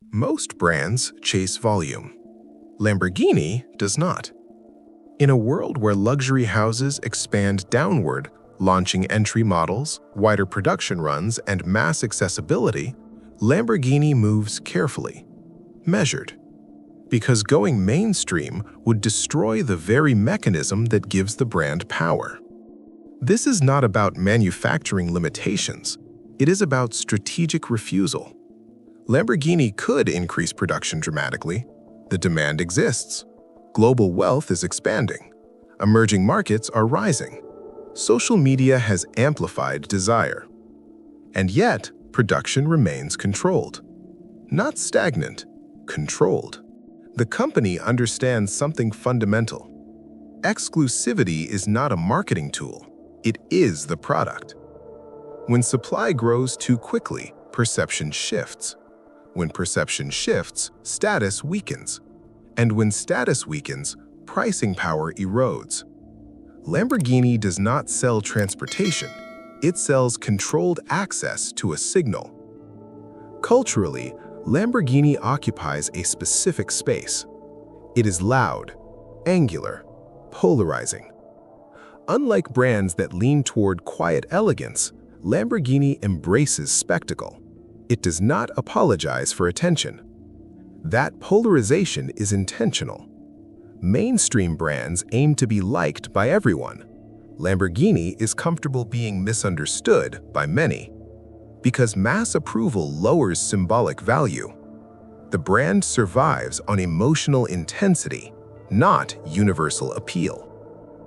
Most brands chase volume. Lamborghini does not. In a world where luxury houses expand downward, launching entry models, wider production runs, and mass accessibility, Lamborghini moves carefully, measured, because going mainstream would destroy the very mechanism that gives the brand power. This is not about manufacturing limitations. It is about strategic refusal. Lamborghini could increase production dramatically. The demand exists. Global wealth is expanding. Emerging markets are rising. Social media has amplified desire. And yet, production remains controlled. Not stagnant, controlled. The company understands something fundamental. Exclusivity is not a marketing tool. It is the product. When supply grows too quickly, perception shifts. When perception shifts, status weakens. And when status weakens, pricing power erodes. Lamborghini does not sell transportation. It sells controlled access to a signal. Culturally, Lamborghini occupies a specific space. It is loud, angular, polarizing. Unlike brands that lean toward quiet elegance, Lamborghini embraces spectacle. It does not apologize for attention. That polarization is intentional. Mainstream brands aim to be liked by everyone. Lamborghini is comfortable being misunderstood by many. Because mass approval lowers symbolic value, the brand survives on emotional intensity, not universal appeal.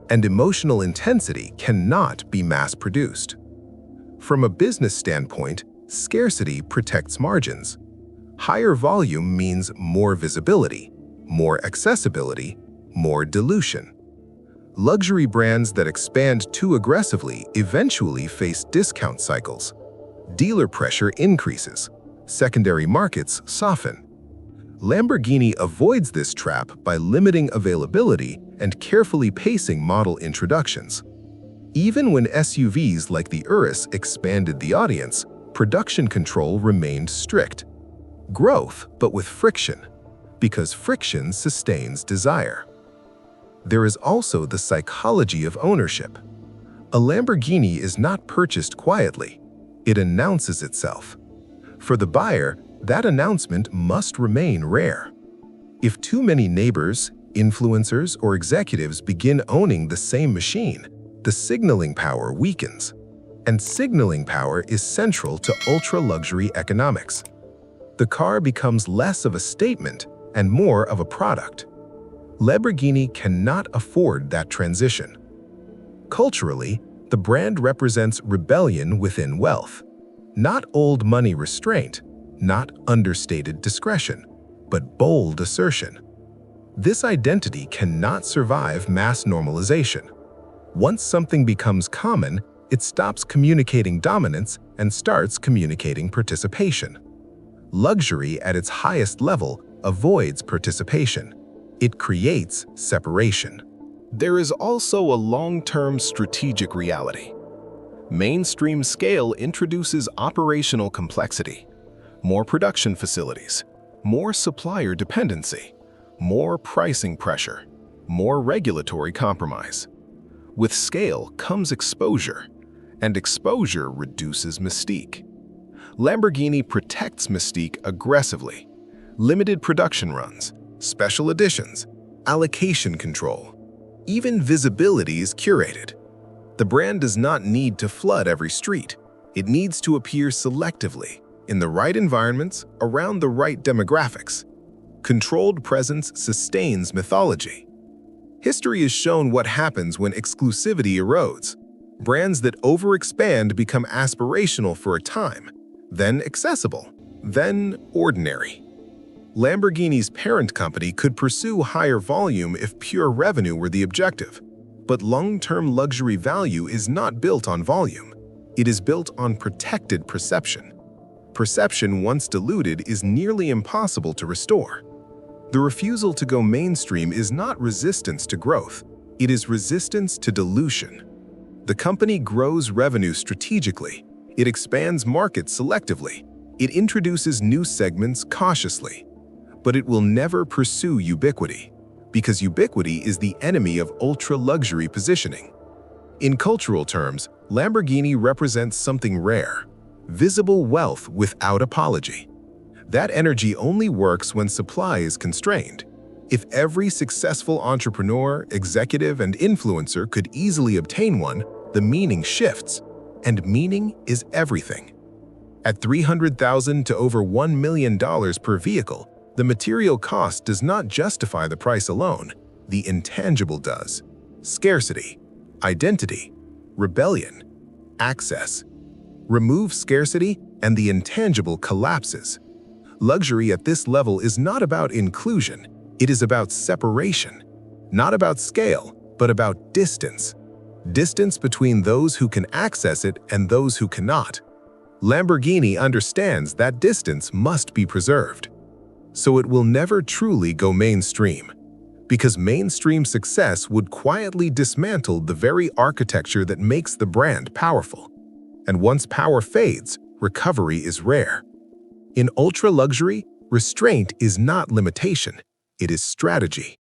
And emotional intensity cannot be mass-produced. From a business standpoint, scarcity protects margins. Higher volume means more visibility, more accessibility, more dilution. Luxury brands that expand too aggressively eventually face discount cycles. Dealer pressure increases. Secondary markets soften. Lamborghini avoids this trap by limiting availability and carefully pacing model introductions. Even when SUVs like the Urus expanded the audience, production control remained strict. Growth, but with friction, because friction sustains desire. There is also the psychology of ownership. A Lamborghini is not purchased quietly. It announces itself. For the buyer, that announcement must remain rare. If too many neighbors, influencers, or executives begin owning the same machine, the signaling power weakens. And signaling power is central to ultra-luxury economics. The car becomes less of a statement and more of a product. Lamborghini cannot afford that transition. Culturally, the brand represents rebellion within wealth. Not old money restraint, not understated discretion, but bold assertion. This identity cannot survive mass normalization. Once something becomes common, it stops communicating dominance and starts communicating participation. Luxury at its highest level avoids participation. It creates separation. There is also a long-term strategic reality. Mainstream scale introduces operational complexity, more production facilities, more supplier dependency, more pricing pressure, more regulatory compromise. With scale comes exposure, and exposure reduces mystique. Lamborghini protects mystique aggressively. Limited production runs, special editions, allocation control. Even visibility is curated. The brand does not need to flood every street. It needs to appear selectively, in the right environments, around the right demographics. Controlled presence sustains mythology. History has shown what happens when exclusivity erodes. Brands that overexpand become aspirational for a time, then accessible, then ordinary. Lamborghini's parent company could pursue higher volume if pure revenue were the objective. But long-term luxury value is not built on volume. It is built on protected perception. Perception, once diluted, is nearly impossible to restore. The refusal to go mainstream is not resistance to growth. It is resistance to dilution. The company grows revenue strategically. It expands markets selectively. It introduces new segments cautiously, but it will never pursue ubiquity, because ubiquity is the enemy of ultra-luxury positioning. In cultural terms, Lamborghini represents something rare, visible wealth without apology. That energy only works when supply is constrained. If every successful entrepreneur, executive, and influencer could easily obtain one, the meaning shifts, and meaning is everything. At $300,000 to over $1 million per vehicle, the material cost does not justify the price alone. The intangible does. Scarcity, identity, rebellion, access. Remove scarcity, and the intangible collapses. Luxury at this level is not about inclusion. It is about separation. Not about scale, but about distance. Distance between those who can access it and those who cannot. Lamborghini understands that distance must be preserved. So it will never truly go mainstream, because mainstream success would quietly dismantle the very architecture that makes the brand powerful. And once power fades, recovery is rare. In ultra-luxury, restraint is not limitation, it is strategy.